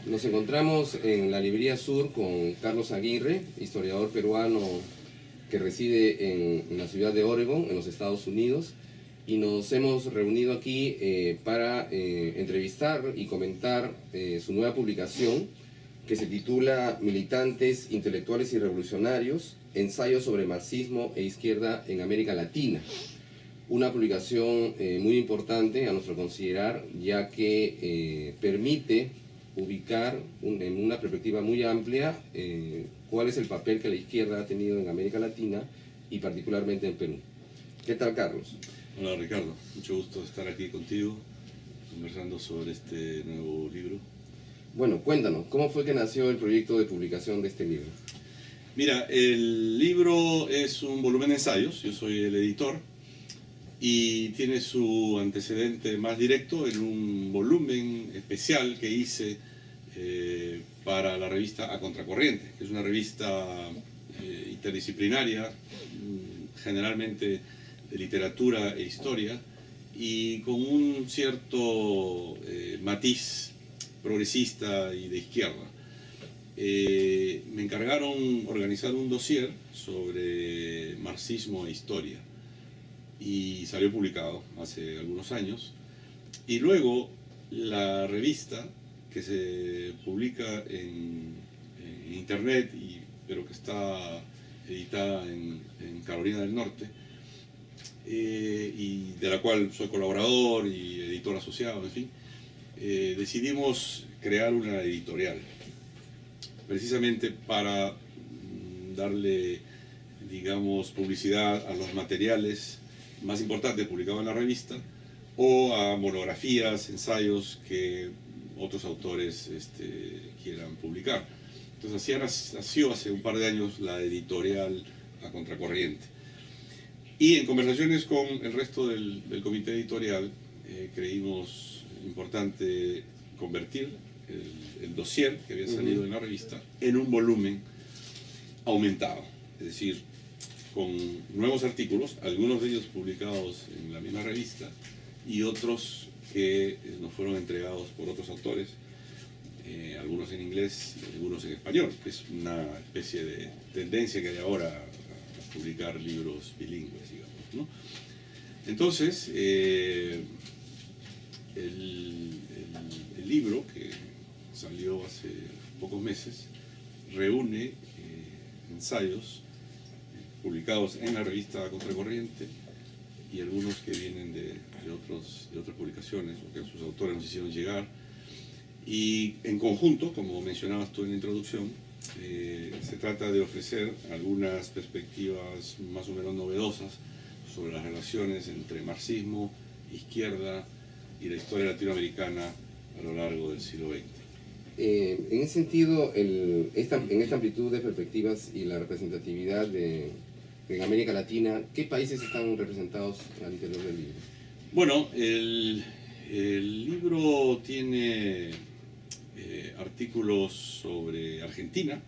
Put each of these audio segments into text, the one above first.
Nos encontramos en la Librería Sur con Carlos Aguirre, historiador peruano que reside en la ciudad de Oregon, en los Estados Unidos, y nos hemos reunido aquí para entrevistar y comentar su nueva publicación que se titula Militantes, Intelectuales y Revolucionarios, ensayos sobre marxismo e izquierda en América Latina. Una publicación muy importante a nuestro considerar, ya que permite ubicar en una perspectiva muy amplia cuál es el papel que la izquierda ha tenido en América Latina y particularmente en Perú. ¿Qué tal, Carlos? Hola, Ricardo, mucho gusto estar aquí contigo conversando sobre este nuevo libro. Bueno, cuéntanos, ¿cómo fue que nació el proyecto de publicación de este libro? Mira, el libro es un volumen de ensayos, yo soy el editor, y tiene su antecedente más directo en un volumen especial que hice para la revista A Contracorriente, que es una revista interdisciplinaria, generalmente de literatura e historia, y con un cierto matiz progresista y de izquierda. Me encargaron organizar un dossier sobre marxismo e historia y salió publicado hace algunos años, y luego la revista, que se publica en internet pero que está editada en Carolina del Norte, y de la cual soy colaborador y editor asociado, en fin, decidimos crear una editorial precisamente para darle, digamos, publicidad a los materiales más importantes publicados en la revista o a monografías, ensayos que otros autores quieran publicar. Entonces así nació hace un par de años la editorial A Contracorriente. Y en conversaciones con el resto del comité editorial creímos importante convertir el dossier que había salido en la revista en un volumen aumentado, es decir, con nuevos artículos, algunos de ellos publicados en la misma revista y otros que nos fueron entregados por otros autores, algunos en inglés y algunos en español, que es una especie de tendencia que hay ahora a publicar libros bilingües, digamos, ¿no? Entonces, el libro, que salió hace pocos meses, reúne ensayos publicados en la revista Contracorriente y algunos que vienen de otras publicaciones o que sus autores nos hicieron llegar, y en conjunto, como mencionabas tú en la introducción, se trata de ofrecer algunas perspectivas más o menos novedosas sobre las relaciones entre marxismo, izquierda y la historia latinoamericana a lo largo del siglo XX. En ese sentido, en esta amplitud de perspectivas y la representatividad en América Latina, ¿qué países están representados al interior del libro? Bueno, el libro tiene artículos sobre Argentina,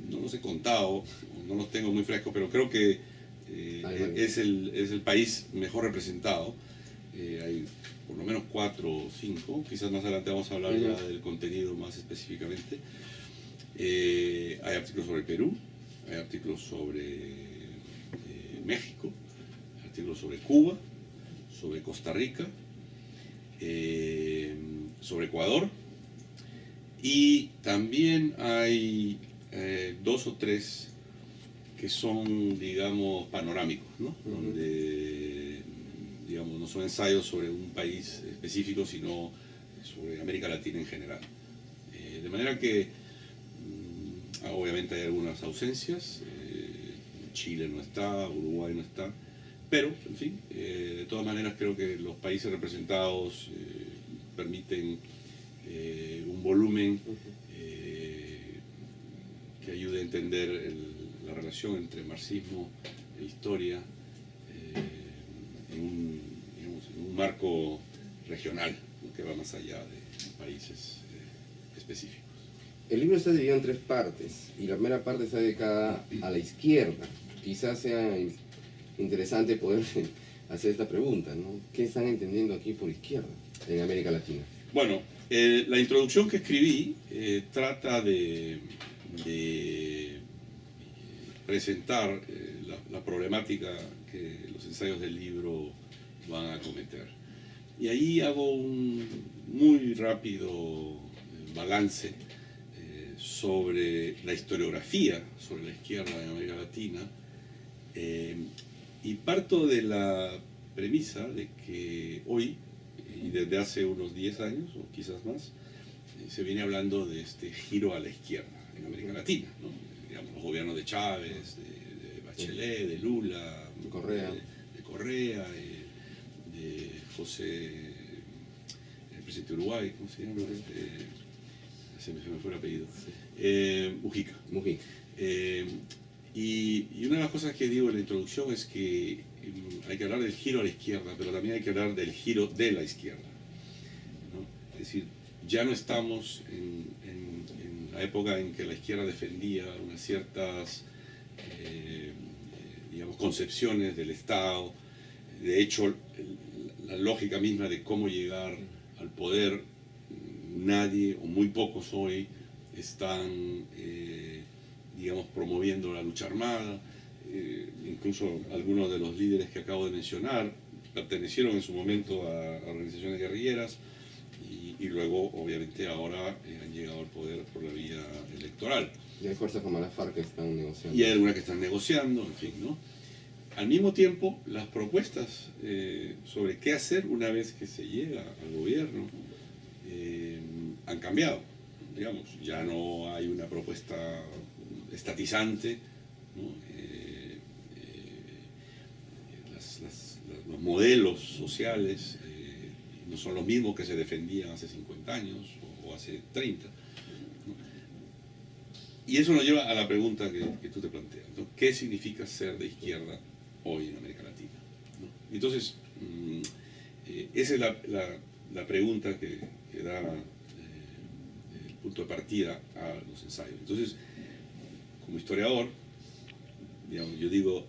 no los he contado, no los tengo muy frescos, pero creo que es el país mejor representado. Hay por lo menos 4 o 5, quizás más adelante vamos a hablar ya del contenido más específicamente. Hay artículos sobre Perú, hay artículos sobre México, artículos sobre Cuba, sobre Costa Rica, sobre Ecuador, y también hay 2 o 3 que son, digamos, panorámicos, ¿no? Donde, digamos, no son ensayos sobre un país específico, sino sobre América Latina en general. De manera que, obviamente hay algunas ausencias, Chile no está, Uruguay no está, pero, en fin, de todas maneras creo que los países representados permiten un volumen que ayude a entender la relación entre marxismo e historia en un marco regional, ¿no?, que va más allá de países específicos. El libro está dividido en 3 partes, y la primera parte está dedicada a la izquierda. Quizás sea interesante poder hacer esta pregunta, ¿no? ¿Qué están entendiendo aquí por izquierda en América Latina? Bueno, La introducción que escribí trata de presentar la problemática que los ensayos del libro van a acometer. Y ahí hago un muy rápido balance sobre la historiografía sobre la izquierda en América Latina, y parto de la premisa de que hoy, y desde hace unos 10 años o quizás más, se viene hablando de este giro a la izquierda en América Latina, ¿no? Digamos, los gobiernos de Chávez, de Bachelet, de Lula, de Correa, de José, el presidente de Uruguay, ¿cómo se llama? Se me fue el apellido. Mujica. Y una de las cosas que digo en la introducción es que hay que hablar del giro a la izquierda, pero también hay que hablar del giro de la izquierda, ¿no? Es decir, ya no estamos en la época en que la izquierda defendía unas ciertas digamos, concepciones del Estado. De hecho, la lógica misma de cómo llegar al poder, nadie o muy pocos hoy están digamos, promoviendo la lucha armada. Incluso algunos de los líderes que acabo de mencionar pertenecieron en su momento a organizaciones guerrilleras y luego, obviamente, ahora han llegado al poder por la vía electoral. Y hay fuerzas como la FARC que están negociando. Y hay algunas que están negociando, en fin, ¿no? Al mismo tiempo, las propuestas sobre qué hacer una vez que se llega al gobierno han cambiado. Digamos, ya no hay una propuesta estatizante, ¿no? Los modelos sociales no son los mismos que se defendían hace 50 años o hace 30. ¿No? Y eso nos lleva a la pregunta que tú te planteas, ¿no? ¿Qué significa ser de izquierda hoy en América Latina? ¿No? Entonces, esa es la pregunta que da el punto de partida a los ensayos. Entonces, como historiador, digamos, yo digo,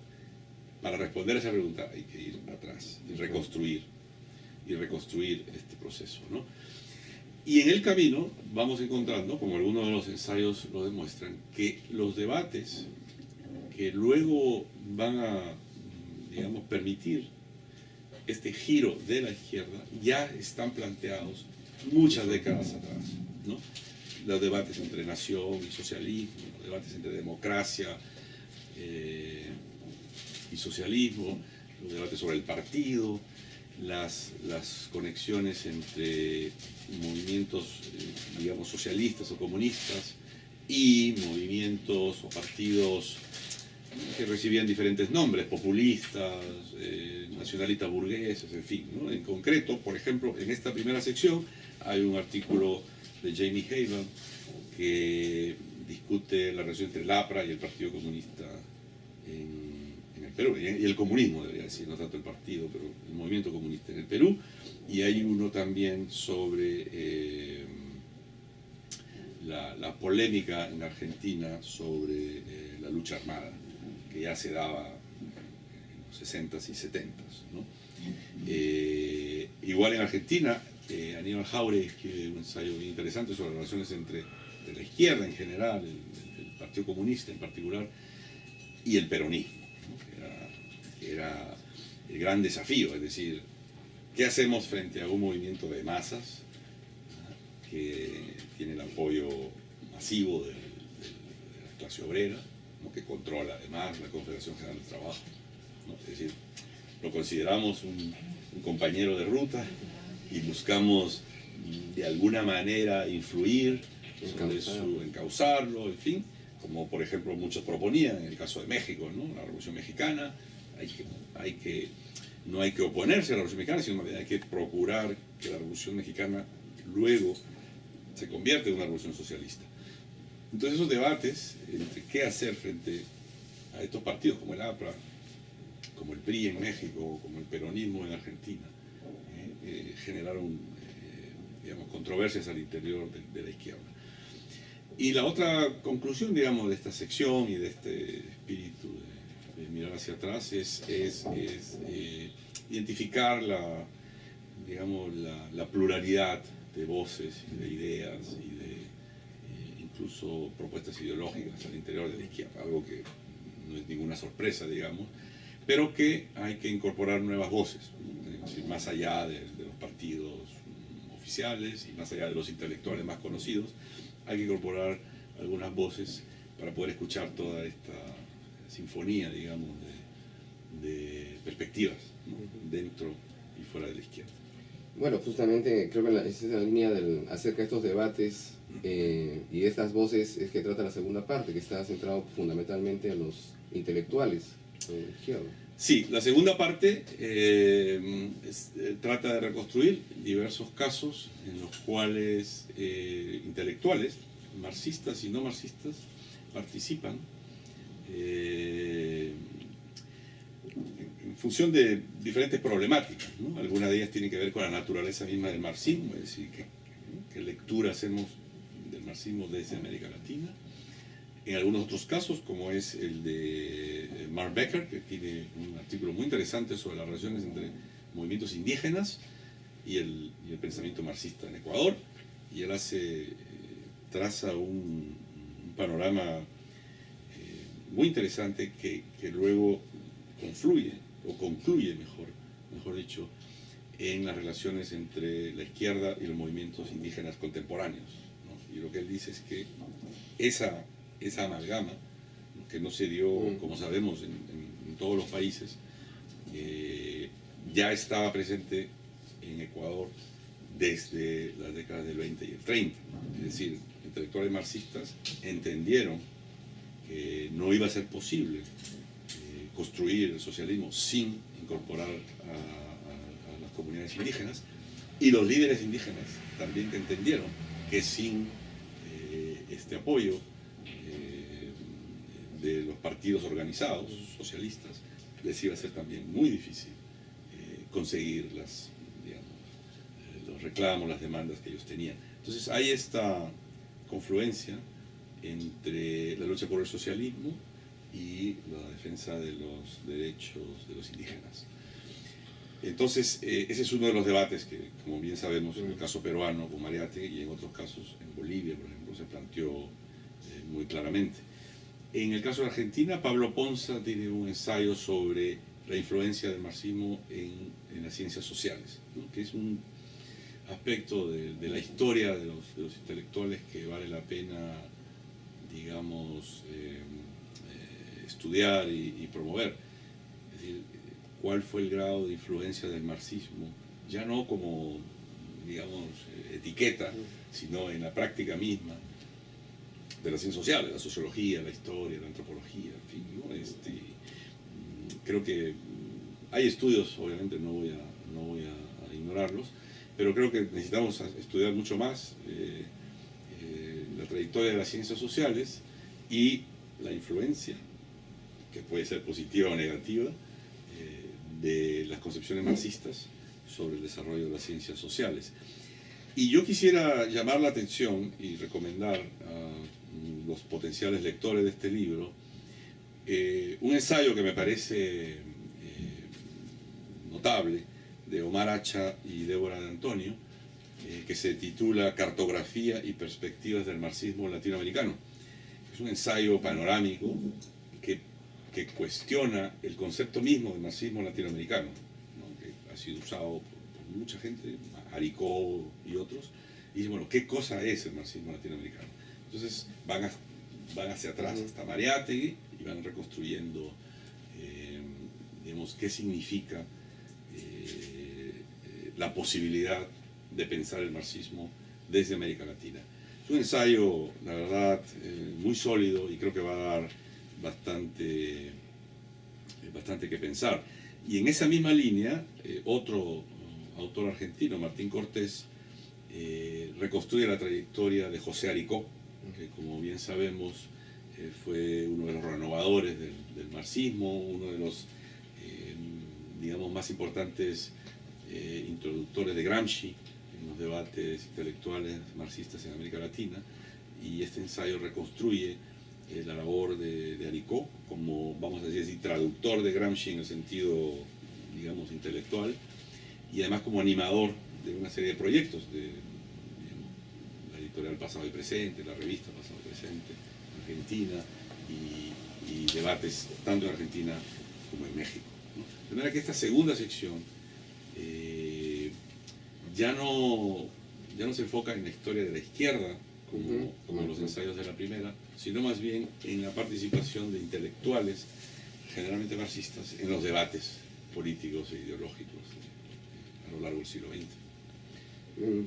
para responder a esa pregunta hay que ir atrás y reconstruir este proceso, ¿no? Y en el camino vamos encontrando, como algunos de los ensayos lo demuestran, que los debates que luego van a, digamos, permitir este giro de la izquierda ya están planteados muchas décadas atrás, ¿no? Los debates entre nación y socialismo, los debates entre democracia y socialismo, los debates sobre el partido, las conexiones entre movimientos, digamos, socialistas o comunistas y movimientos o partidos que recibían diferentes nombres, populistas, nacionalistas burgueses, en fin, ¿no? En concreto, por ejemplo, en esta primera sección hay un artículo de Jamie Haven que discute la relación entre el APRA y el Partido Comunista en el Perú, y el comunismo, debería decir, no tanto el partido, pero el movimiento comunista en el Perú. Y hay uno también sobre la polémica en Argentina sobre la lucha armada, que ya se daba en los 60s y 70s, ¿no? Igual en Argentina, Aníbal Jauregui escribe un ensayo bien interesante sobre las relaciones entre de la izquierda en general, el Partido Comunista en particular, y el peronismo, ¿no? que era el gran desafío, es decir, ¿qué hacemos frente a un movimiento de masas que tiene el apoyo masivo de la clase obrera, ¿no? Que controla además la Confederación General del Trabajo, ¿no? Es decir, lo consideramos un compañero de ruta y buscamos de alguna manera influir sobre su encauzarlo, en fin, como por ejemplo muchos proponían en el caso de México, ¿no? La Revolución Mexicana. No hay que oponerse a la Revolución Mexicana, sino hay que procurar que la Revolución Mexicana luego se convierta en una revolución socialista. Entonces esos debates entre qué hacer frente a estos partidos como el APRA, como el PRI en México, como el peronismo en Argentina, generaron digamos, controversias al interior de la izquierda. Y la otra conclusión, digamos, de esta sección y de este espíritu de mirar hacia atrás es identificar digamos, la pluralidad de voces y de ideas y de incluso propuestas ideológicas al interior de la izquierda, algo que no es ninguna sorpresa, digamos, pero que hay que incorporar nuevas voces, es decir, más allá de los partidos oficiales y más allá de los intelectuales más conocidos, hay que incorporar algunas voces para poder escuchar toda esta sinfonía, digamos, de perspectivas, ¿no? Dentro y fuera de la izquierda. Bueno, justamente creo que esa es la línea acerca de estos debates y de estas voces es que trata la segunda parte, que está centrado fundamentalmente en los intelectuales de la izquierda. Sí, la segunda parte trata de reconstruir diversos casos en los cuales intelectuales, marxistas y no marxistas, participan en función de diferentes problemáticas, ¿no? Algunas de ellas tienen que ver con la naturaleza misma del marxismo, es decir, qué lectura hacemos del marxismo desde América Latina. En algunos otros casos, como es el de Mark Becker, que tiene un artículo muy interesante sobre las relaciones entre movimientos indígenas y el pensamiento marxista en Ecuador, y él traza un panorama muy interesante que luego confluye, o concluye mejor dicho, en las relaciones entre la izquierda y los movimientos indígenas contemporáneos, ¿no? Y lo que él dice es que esa amalgama, que no se dio, como sabemos, en todos los países, ya estaba presente en Ecuador desde las décadas del 20 y el 30. Es decir, intelectuales marxistas entendieron que no iba a ser posible construir el socialismo sin incorporar a las comunidades indígenas, y los líderes indígenas también entendieron que sin este apoyo de los partidos organizados socialistas les iba a ser también muy difícil conseguir los reclamos, las demandas que ellos tenían. Entonces hay esta confluencia entre la lucha por el socialismo y la defensa de los derechos de los indígenas. Entonces, ese es uno de los debates que, como bien sabemos, en el caso peruano con Mariátegui y en otros casos, en Bolivia, por ejemplo, se planteó muy claramente. En el caso de Argentina, Pablo Ponza tiene un ensayo sobre la influencia del marxismo en las ciencias sociales, ¿no? Que es un aspecto de la historia de los intelectuales que vale la pena, digamos, estudiar y promover. Es decir, cuál fue el grado de influencia del marxismo, ya no como, digamos, etiqueta, sino en la práctica misma de las ciencias sociales, la sociología, la historia, la antropología, en fin, ¿no? Creo que hay estudios, obviamente no voy a ignorarlos, pero creo que necesitamos estudiar mucho más la trayectoria de las ciencias sociales y la influencia, que puede ser positiva o negativa, de las concepciones marxistas sobre el desarrollo de las ciencias sociales. Y yo quisiera llamar la atención y recomendar a los potenciales lectores de este libro un ensayo que me parece notable, de Omar Hacha y Débora de Antonio, que se titula Cartografía y perspectivas del marxismo latinoamericano. Es un ensayo panorámico que cuestiona el concepto mismo del marxismo latinoamericano, ¿no? Que ha sido usado por mucha gente, Aricó y otros, y dice, bueno, ¿qué cosa es el marxismo latinoamericano? Entonces van hacia atrás hasta Mariátegui y van reconstruyendo, digamos, qué significa la posibilidad de pensar el marxismo desde América Latina. Es un ensayo, la verdad, muy sólido, y creo que va a dar bastante que pensar. Y en esa misma línea, otro autor argentino, Martín Cortés, reconstruye la trayectoria de José Aricó, que, como bien sabemos, fue uno de los renovadores del marxismo, uno de los, digamos, más importantes introductores de Gramsci en los debates intelectuales marxistas en América Latina, y este ensayo reconstruye la labor de Aricó como, vamos a decir, traductor de Gramsci en el sentido, digamos, intelectual, y además como animador de una serie de proyectos, digamos, la editorial Pasado y Presente, la revista Pasado y Presente, Argentina, y debates tanto en Argentina como en México, ¿no? De manera que esta segunda sección ya no se enfoca en la historia de la izquierda, como los ensayos de la primera, sino más bien en la participación de intelectuales, generalmente marxistas, en los debates políticos e ideológicos a lo largo del siglo XX.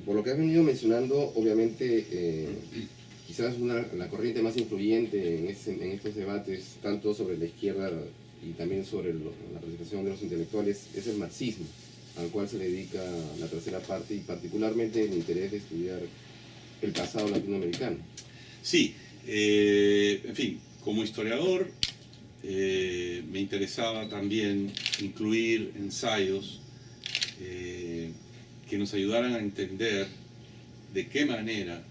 Por lo que has venido mencionando, obviamente, quizás la corriente más influyente en estos debates, tanto sobre la izquierda y también sobre la participación de los intelectuales, es el marxismo, al cual se le dedica la tercera parte y particularmente el interés de estudiar el pasado latinoamericano. Sí, en fin, como historiador me interesaba también incluir ensayos que nos ayudaran a entender de qué manera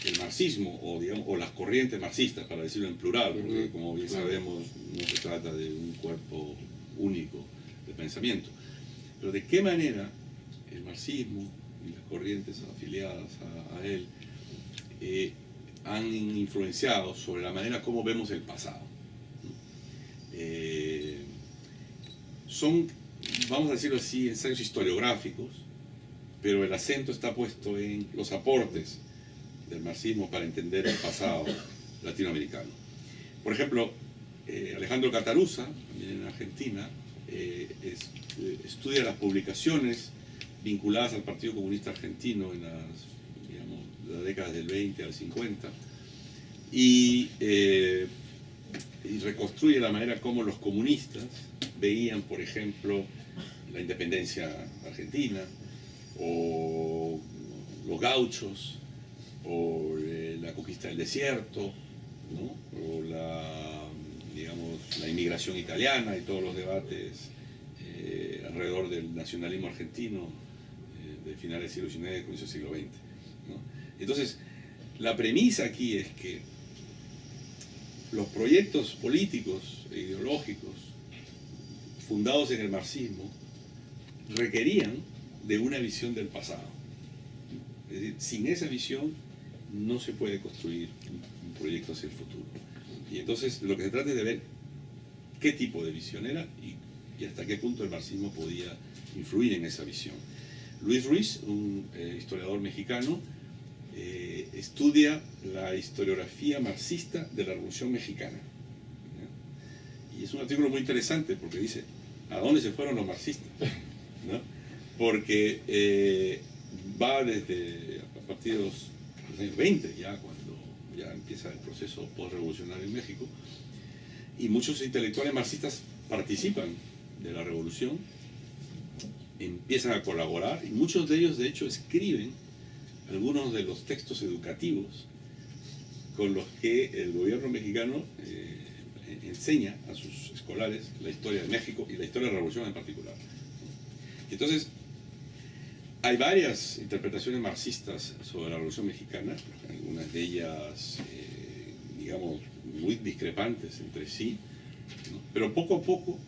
el marxismo, o las corrientes marxistas, para decirlo en plural, porque como bien sabemos no se trata de un cuerpo único de pensamiento, pero de qué manera el marxismo y las corrientes afiliadas a él han influenciado sobre la manera como vemos el pasado. Son, vamos a decirlo así, ensayos historiográficos, pero el acento está puesto en los aportes del marxismo para entender el pasado latinoamericano. Por ejemplo, Alejandro Cataruza, también en Argentina, estudia las publicaciones vinculadas al Partido Comunista Argentino en las décadas del 20 al 50 y reconstruye la manera como los comunistas veían, por ejemplo, la independencia argentina, o los gauchos, o la conquista del desierto, ¿no? O la inmigración italiana y todos los debates alrededor del nacionalismo argentino de finales del siglo XIX y comienzos del siglo XX, ¿no? Entonces, la premisa aquí es que los proyectos políticos e ideológicos fundados en el marxismo requerían de una visión del pasado. Es decir, sin esa visión no se puede construir un proyecto hacia el futuro. Y entonces lo que se trata es de ver qué tipo de visión era y hasta qué punto el marxismo podía influir en esa visión. Luis Ruiz, un historiador mexicano, estudia la historiografía marxista de la Revolución Mexicana. ¿Ya? Y es un artículo muy interesante porque dice, ¿a dónde se fueron los marxistas? ¿No? Porque va desde a partir de los años 20, ya cuando ya empieza el proceso postrevolucionario en México, y muchos intelectuales marxistas participan de la revolución, empiezan a colaborar, y muchos de ellos de hecho escriben algunos de los textos educativos con los que el gobierno mexicano enseña a sus escolares la historia de México y la historia de la revolución en particular. Entonces, hay varias interpretaciones marxistas sobre la Revolución Mexicana, algunas de ellas, digamos, muy discrepantes entre sí, ¿no? Pero poco a poco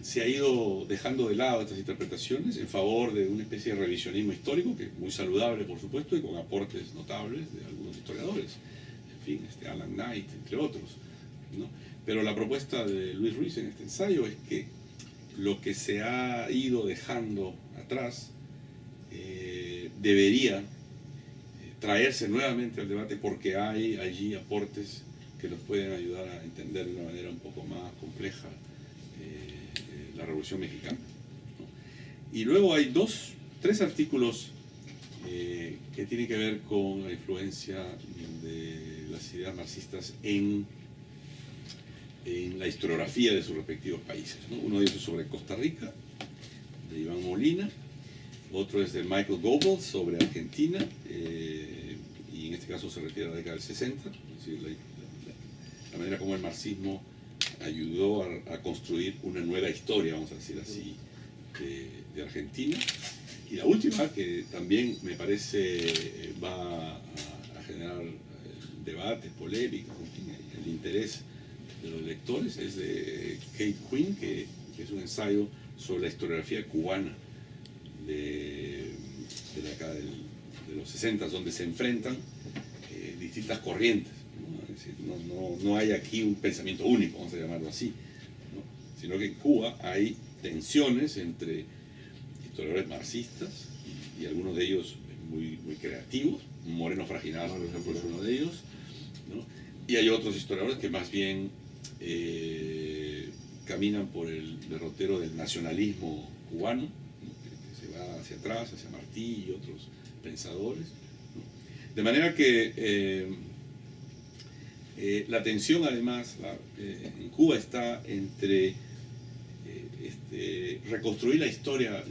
se ha ido dejando de lado estas interpretaciones en favor de una especie de revisionismo histórico, que es muy saludable, por supuesto, y con aportes notables de algunos historiadores, en fin, Alan Knight, entre otros, ¿no? Pero la propuesta de Luis Ruiz en este ensayo es que lo que se ha ido dejando atrás debería traerse nuevamente al debate porque hay allí aportes que nos pueden ayudar a entender de una manera un poco más compleja la Revolución Mexicana, ¿no? Y luego hay tres artículos que tienen que ver con la influencia de las ideas marxistas en la historiografía de sus respectivos países, ¿no? Uno de ellos es sobre Costa Rica, de Iván Molina, otro es de Michael Goebbels sobre Argentina, y en este caso se refiere a la década del 60, es decir, la manera como el marxismo ayudó a construir una nueva historia, vamos a decir así, de Argentina. Y la última, que también me parece va a generar debates, polémicas, en fin, el interés de los lectores, es de Kate Quinn, que que es un ensayo sobre la historiografía cubana de la década de los 60, donde se enfrentan distintas corrientes, ¿no? Es decir, no hay aquí un pensamiento único, vamos a llamarlo así, ¿no? Sino que en Cuba hay tensiones entre historiadores marxistas y algunos de ellos muy creativos. Moreno Fraginal, por ejemplo, es uno de ellos, ¿no? Y hay otros historiadores que más bien caminan por el derrotero del nacionalismo cubano, ¿no? que se va hacia atrás, hacia Martí y otros pensadores, ¿no? De manera que la tensión, además, en Cuba está entre reconstruir la historia,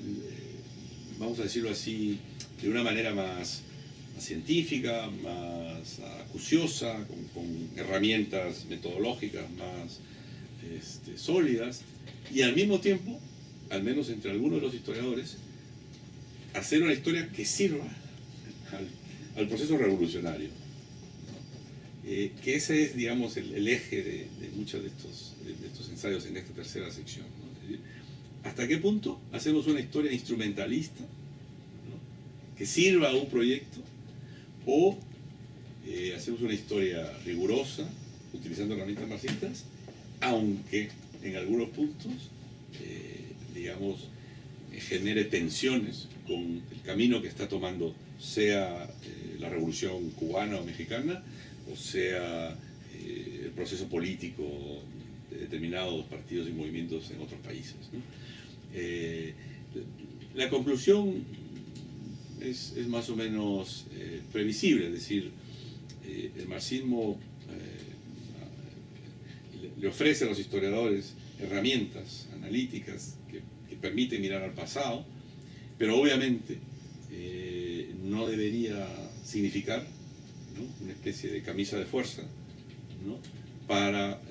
vamos a decirlo así, de una manera más científica, más acuciosa, con herramientas metodológicas más sólidas, y al mismo tiempo, al menos entre algunos de los historiadores, hacer una historia que sirva al proceso revolucionario, ¿no? Que ese es, digamos, el eje de muchos de estos ensayos en esta tercera sección, ¿no? Es decir, ¿hasta qué punto hacemos una historia instrumentalista, ¿no? que sirva a un proyecto, o hacemos una historia rigurosa, utilizando herramientas marxistas, aunque en algunos puntos, digamos, genere tensiones con el camino que está tomando, sea la revolución cubana o mexicana, o sea el proceso político de determinados partidos y movimientos en otros países, ¿no? La conclusión es más o menos previsible, es decir, el marxismo le ofrece a los historiadores herramientas analíticas que permiten mirar al pasado, pero obviamente no debería significar, ¿no?, una especie de camisa de fuerza, ¿no?, para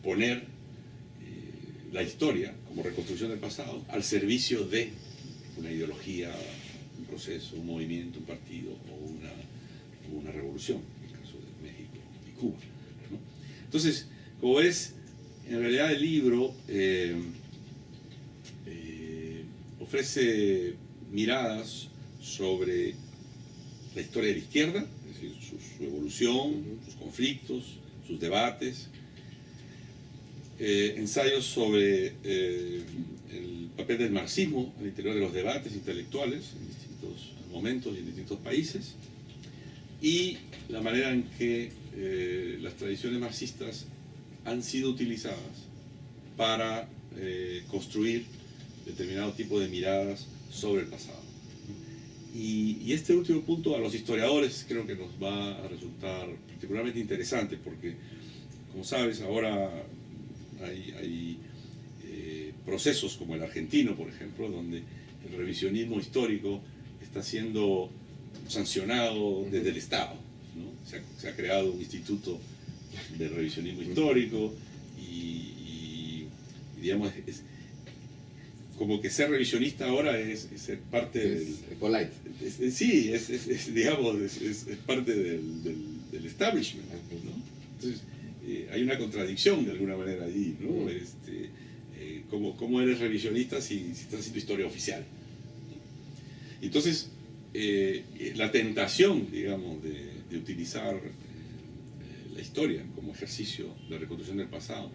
poner la historia como reconstrucción del pasado al servicio de una ideología, un proceso, un movimiento, un partido o una revolución, en el caso de México y Cuba, ¿no? Entonces, como ves, en realidad el libro ofrece miradas sobre la historia de la izquierda, es decir, su evolución, sus conflictos, sus debates, ensayos sobre el papel del marxismo al interior de los debates intelectuales en distintos momentos y en distintos países, y la manera en que las tradiciones marxistas han sido utilizadas para construir determinado tipo de miradas sobre el pasado. Y este último punto a los historiadores creo que nos va a resultar particularmente interesante, porque, como sabes, ahora hay procesos como el argentino, por ejemplo, donde el revisionismo histórico está siendo sancionado desde el Estado, ¿no? Se ha creado un instituto de revisionismo histórico y digamos, como que ser revisionista ahora es ser parte del... polite. Sí, digamos, es parte del establishment, ¿no? Entonces, hay una contradicción de alguna manera ahí, ¿no? ¿Cómo eres revisionista si estás haciendo historia oficial? Entonces, la tentación, digamos, de utilizar la historia como ejercicio de reconstrucción del pasado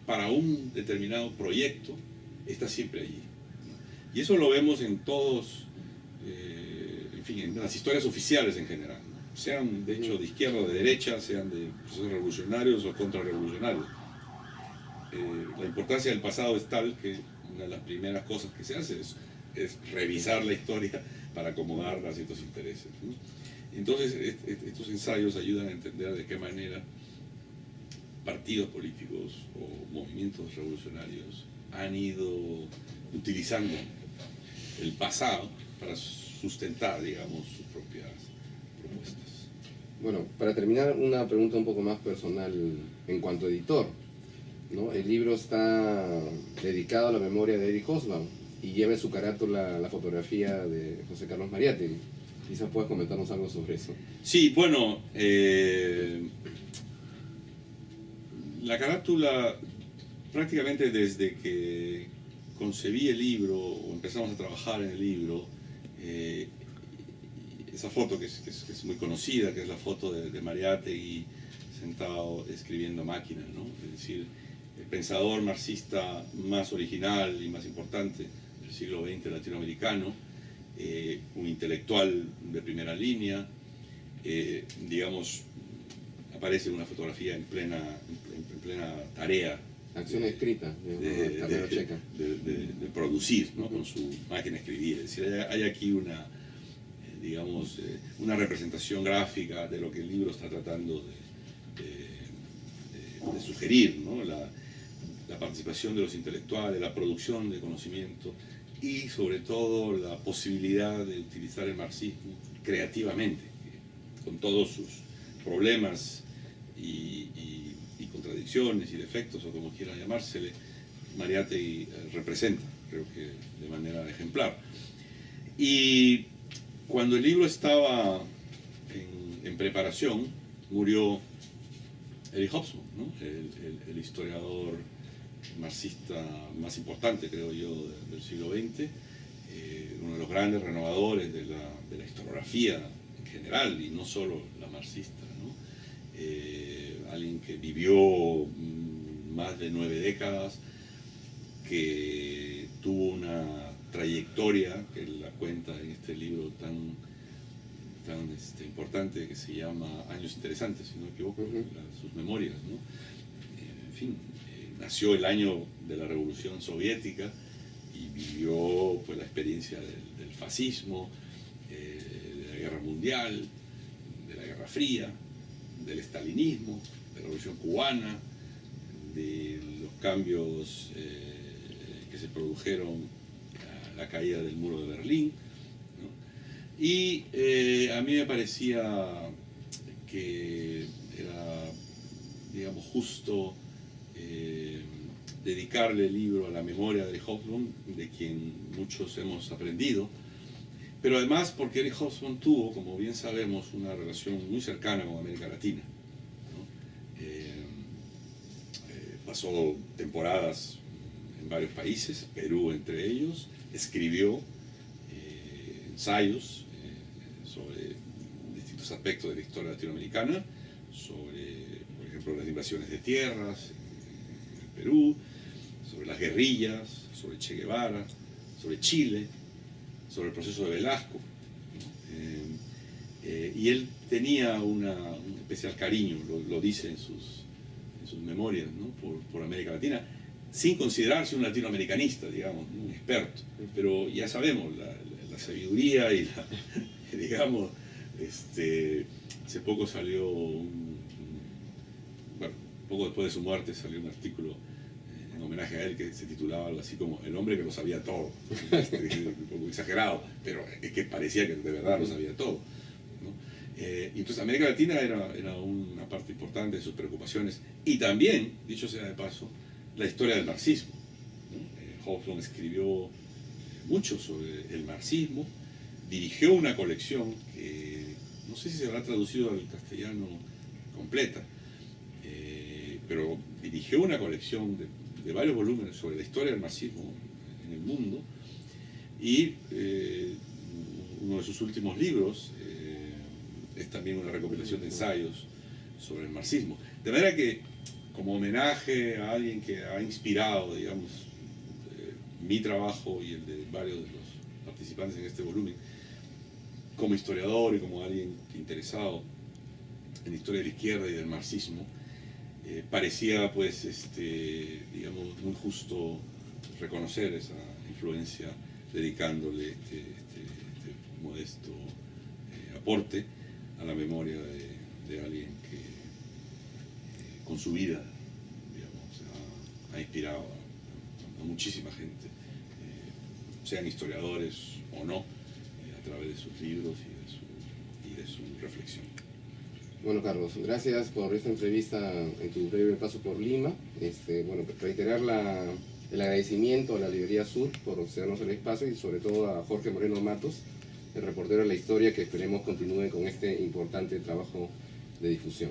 para un determinado proyecto está siempre allí, ¿no? Y eso lo vemos en todos, en fin, en las historias oficiales en general, ¿no? Sean de hecho de izquierda o de derecha, sean de procesos revolucionarios o contrarrevolucionarios. La importancia del pasado es tal que una de las primeras cosas que se hace es revisar la historia para acomodarla a ciertos intereses, ¿no? Entonces, estos ensayos ayudan a entender de qué manera partidos políticos o movimientos revolucionarios han ido utilizando el pasado para sustentar, digamos, sus propias propuestas. Bueno, para terminar, una pregunta un poco más personal en cuanto a editor, ¿no? El libro está dedicado a la memoria de Eric Hobsbawm y lleva en su carátula la fotografía de José Carlos Mariátegui. Quizás puedas comentarnos algo sobre eso. Sí, bueno, la carátula prácticamente desde que concebí el libro o empezamos a trabajar en el libro, esa foto que es muy conocida, que es la foto de Mariátegui sentado escribiendo máquinas, ¿no? Es decir, el pensador marxista más original y más importante del siglo XX latinoamericano, un intelectual de primera línea, digamos, aparece una fotografía en plena tarea. Acción escrita, de producir, ¿no? Con su máquina de escribir. Es decir, hay aquí una, digamos, una representación gráfica de lo que el libro está tratando de sugerir, ¿no? La participación de los intelectuales, la producción de conocimiento y sobre todo la posibilidad de utilizar el marxismo creativamente, con todos sus problemas y contradicciones y defectos, o como quiera llamársele. Mariátegui representa, creo que de manera ejemplar. Y cuando el libro estaba en preparación, murió Eric Hobsbawm, ¿no? el historiador marxista más importante, creo yo, del siglo XX, uno de los grandes renovadores de la historiografía en general, y no solo la marxista, ¿no? Alguien que vivió más de 9 décadas, que tuvo una trayectoria, que la cuenta en este libro tan importante, que se llama Años Interesantes, si no me equivoco, sus memorias, ¿no? En fin, nació el año de la Revolución Soviética y vivió, pues, la experiencia del fascismo, de la Guerra Mundial, de la Guerra Fría, del estalinismo, de la Revolución Cubana, de los cambios que se produjeron a la caída del muro de Berlín, ¿no? Y a mí me parecía que era, digamos, justo dedicarle el libro a la memoria de Eric Hobsbawm, de quien muchos hemos aprendido, pero además porque Eric Hobsbawm tuvo, como bien sabemos, una relación muy cercana con América Latina, ¿no? Pasó temporadas en varios países, Perú entre ellos, escribió ensayos sobre distintos aspectos de la historia latinoamericana, sobre, por ejemplo, las invasiones de tierras en Perú, sobre las guerrillas, sobre Che Guevara, sobre Chile, sobre el proceso de Velasco, ¿no? Y él tenía un especial cariño, lo dice en sus memorias, ¿no? por América Latina, sin considerarse un latinoamericanista, digamos, un experto, pero ya sabemos, la sabiduría y digamos, hace poco salió, bueno, poco después de su muerte salió un artículo en homenaje a él que se titulaba algo así como El hombre que lo sabía todo, un poco exagerado, pero es que parecía que de verdad lo sabía todo, ¿no? Y entonces América Latina era una parte importante de sus preocupaciones, y también, dicho sea de paso, la historia del marxismo, ¿no? Hobsbawm escribió mucho sobre el marxismo, dirigió una colección que no sé si se habrá traducido al castellano completa, pero dirigió una colección de varios volúmenes sobre la historia del marxismo en el mundo, y uno de sus últimos libros es también una recopilación de ensayos sobre el marxismo. De manera que, como homenaje a alguien que ha inspirado, digamos, mi trabajo y el de varios de los participantes en este volumen, como historiador y como alguien interesado en la historia de la izquierda y del marxismo, parecía, pues, digamos, muy justo reconocer esa influencia, dedicándole este modesto aporte a la memoria de alguien que con su vida, digamos, ha inspirado a muchísima gente, sean historiadores o no, a través de sus libros y de su reflexión. Bueno, Carlos, gracias por esta entrevista en tu breve paso por Lima. Bueno, reiterar el agradecimiento a la Librería Sur por cedernos el espacio, y sobre todo a Jorge Moreno Matos, el reportero de la historia, que esperemos continúe con este importante trabajo de difusión.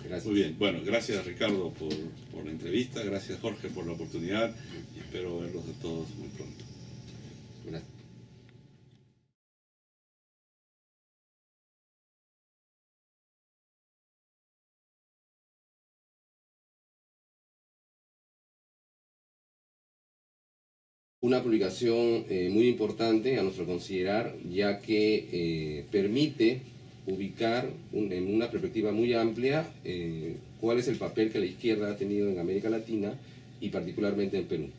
Gracias. Muy bien, bueno, gracias Ricardo por la entrevista, gracias Jorge por la oportunidad y espero verlos a todos muy pronto. Gracias. Una publicación muy importante a nuestro considerar, ya que permite ubicar en una perspectiva muy amplia cuál es el papel que la izquierda ha tenido en América Latina y particularmente en Perú.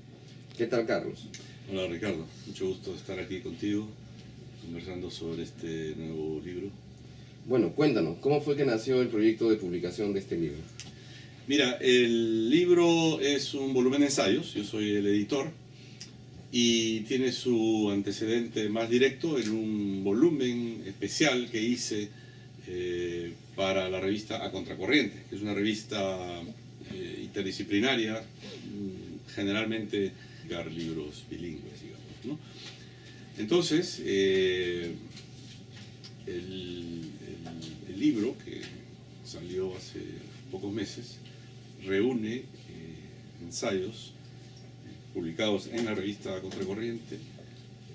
¿Qué tal, Carlos? Hola Ricardo, mucho gusto estar aquí contigo conversando sobre este nuevo libro. Bueno, cuéntanos, ¿cómo fue que nació el proyecto de publicación de este libro? Mira, el libro es un volumen de ensayos, yo soy el editor, y tiene su antecedente más directo en un volumen especial que hice para la revista A Contracorriente, que es una revista interdisciplinaria, generalmente libros bilingües, digamos, ¿no? Entonces, el libro, que salió hace pocos meses, reúne ensayos publicados en la revista Contracorriente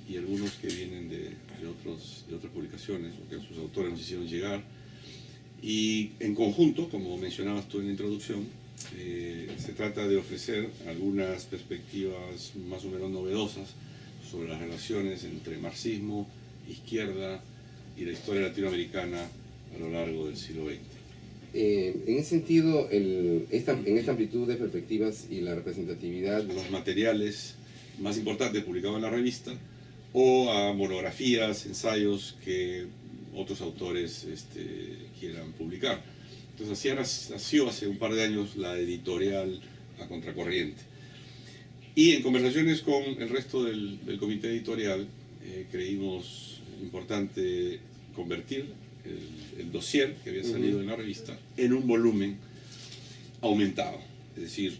y algunos que vienen de otras publicaciones o que sus autores nos hicieron llegar. Y en conjunto, como mencionabas tú en la introducción, se trata de ofrecer algunas perspectivas más o menos novedosas sobre las relaciones entre marxismo, izquierda y la historia latinoamericana a lo largo del siglo XX. En ese sentido, en esta amplitud de perspectivas y la representatividad... Los materiales más importantes publicados en la revista o a monografías, ensayos que otros autores quieran publicar. Entonces así nació hace un par de años la editorial A Contracorriente. Y en conversaciones con el resto del comité editorial creímos importante convertir el dossier que había salido en la revista en un volumen aumentado, es decir,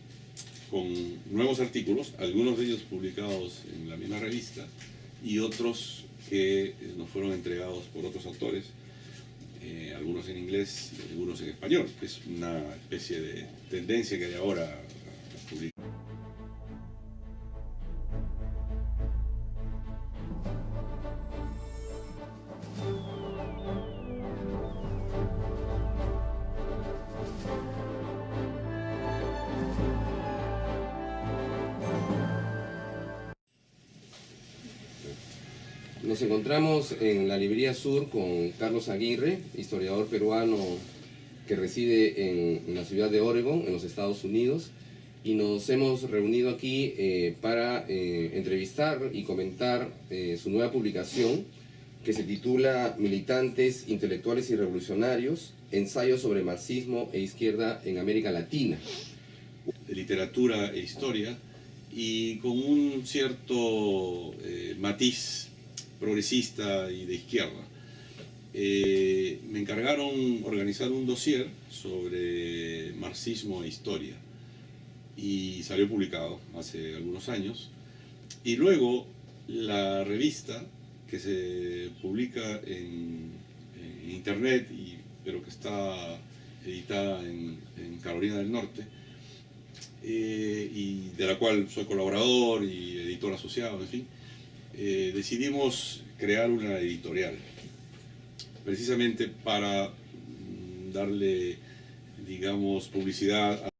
con nuevos artículos, algunos de ellos publicados en la misma revista y otros que nos fueron entregados por otros autores, algunos en inglés y algunos en español, que es una especie de tendencia que hay ahora a publicar. Nos encontramos en la Librería Sur con Carlos Aguirre, historiador peruano que reside en la ciudad de Oregon, en los Estados Unidos, y nos hemos reunido aquí para entrevistar y comentar su nueva publicación que se titula Militantes, Intelectuales y Revolucionarios, ensayos sobre marxismo e izquierda en América Latina. De literatura e historia, y con un cierto matiz progresista y de izquierda. Me encargaron organizar un dossier sobre marxismo e historia y salió publicado hace algunos años. Y luego la revista, que se publica en internet, pero que está editada en Carolina del Norte, y de la cual soy colaborador y editor asociado, en fin, decidimos crear una editorial, precisamente para darle, digamos, publicidad a